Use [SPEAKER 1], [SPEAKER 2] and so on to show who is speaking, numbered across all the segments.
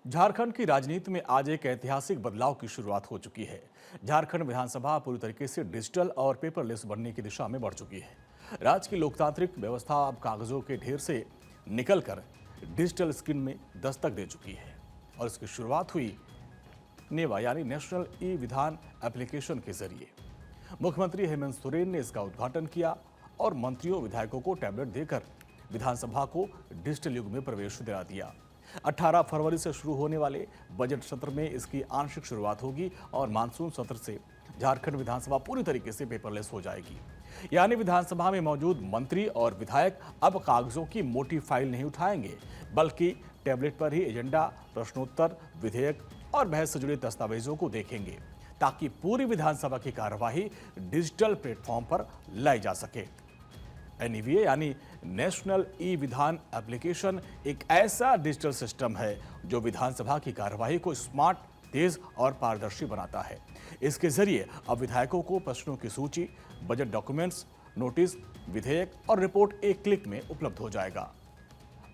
[SPEAKER 1] झारखंड की राजनीति में आज एक ऐतिहासिक बदलाव की शुरुआत हो चुकी है। झारखंड विधानसभा पूरी तरीके से डिजिटल और पेपरलेस बनने की दिशा में बढ़ चुकी है। राज्य की लोकतांत्रिक व्यवस्था अब कागजों के ढेर से निकलकर डिजिटल स्क्रीन में दस्तक दे चुकी है और इसकी शुरुआत हुई नेवा यानी नेशनल ई विधान एप्लीकेशन के जरिए। मुख्यमंत्री हेमंत सोरेन ने इसका उद्घाटन किया और मंत्रियों विधायकों को टैबलेट देकर विधानसभा को डिजिटल युग में प्रवेश दिला दिया। 18 फरवरी से शुरू होने वाले बजट सत्र में इसकी आंशिक शुरुआत होगी और मानसून सत्र से झारखंड विधानसभा पूरी तरीके से पेपरलेस हो जाएगी। यानी विधानसभा में मौजूद मंत्री और विधायक अब कागजों की मोटी फाइल नहीं उठाएंगे, बल्कि टैबलेट पर ही एजेंडा, प्रश्नोत्तर, विधेयक और बहस से जुड़े दस्तावेजों को देखेंगे, ताकि पूरी विधानसभा की कार्यवाही डिजिटल प्लेटफॉर्म पर लाई जा सके। एनईवीए यानी नेशनल ई विधान एप्लीकेशन एक ऐसा डिजिटल सिस्टम है जो विधानसभा की कार्यवाही को स्मार्ट, तेज और पारदर्शी बनाता है। इसके जरिए अब विधायकों को प्रश्नों की सूची, बजट डॉक्यूमेंट्स, नोटिस, विधेयक और रिपोर्ट एक क्लिक में उपलब्ध हो जाएगा।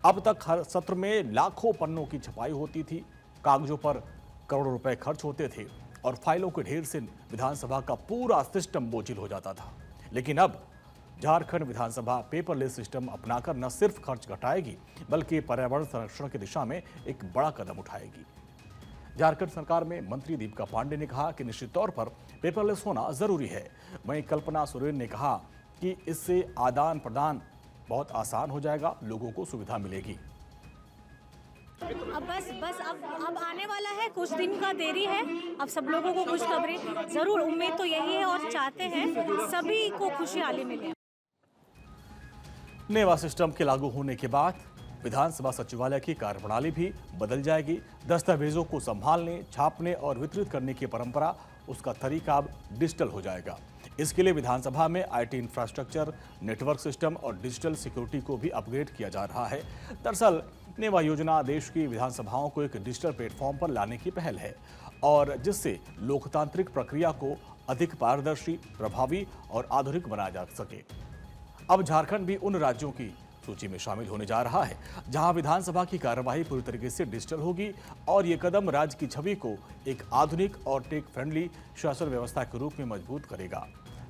[SPEAKER 1] अब तक हर सत्र में लाखों पन्नों की छपाई होती थी, कागजों पर करोड़ों रुपए खर्च होते थे और फाइलों के ढेर से विधानसभा का पूरा सिस्टम बोझिल हो जाता था। लेकिन अब झारखंड विधानसभा पेपरलेस सिस्टम अपनाकर न सिर्फ खर्च घटाएगी, बल्कि पर्यावरण संरक्षण की दिशा में एक बड़ा कदम उठाएगी। झारखंड सरकार में मंत्री दीपिका पांडे ने कहा कि निश्चित तौर पर पेपरलेस होना जरूरी है। वहीं कल्पना सोरेन ने कहा कि इससे आदान प्रदान बहुत आसान हो जाएगा, लोगों को सुविधा मिलेगी।
[SPEAKER 2] अब बस अब आने वाला है, कुछ दिन का देरी है। अब सब लोगों को खुशखबरी जरूर, उम्मीद तो यही है और चाहते हैं सभी को खुशहाली मिले।
[SPEAKER 1] नेवा सिस्टम के लागू होने के बाद विधानसभा सचिवालय की कार्यप्रणाली भी बदल जाएगी। दस्तावेजों को संभालने, छापने और वितरित करने की परंपरा, उसका तरीका अब डिजिटल हो जाएगा। इसके लिए विधानसभा में आईटी इंफ्रास्ट्रक्चर, नेटवर्क सिस्टम और डिजिटल सिक्योरिटी को भी अपग्रेड किया जा रहा है। दरअसल नेवा योजना देश की विधानसभाओं को एक डिजिटल प्लेटफॉर्म पर लाने की पहल है और जिससे लोकतांत्रिक प्रक्रिया को अधिक पारदर्शी, प्रभावी और आधुनिक बनाया जा सके। अब झारखंड भी उन राज्यों की सूची में शामिल होने जा रहा है जहां विधानसभा की कार्यवाही पूरी तरीके से डिजिटल होगी और ये कदम राज्य की छवि को एक आधुनिक और टेक फ्रेंडली शासन व्यवस्था के रूप में मजबूत करेगा।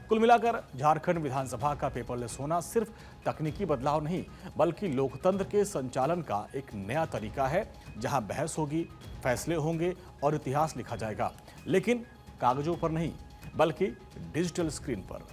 [SPEAKER 1] कुल मिलाकर झारखंड विधानसभा का पेपरलेस होना सिर्फ तकनीकी बदलाव नहीं, बल्कि लोकतंत्र के संचालन का एक नया तरीका है, जहां बहस होगी, फैसले होंगे और इतिहास लिखा जाएगा, लेकिन कागजों पर नहीं, बल्कि डिजिटल स्क्रीन पर।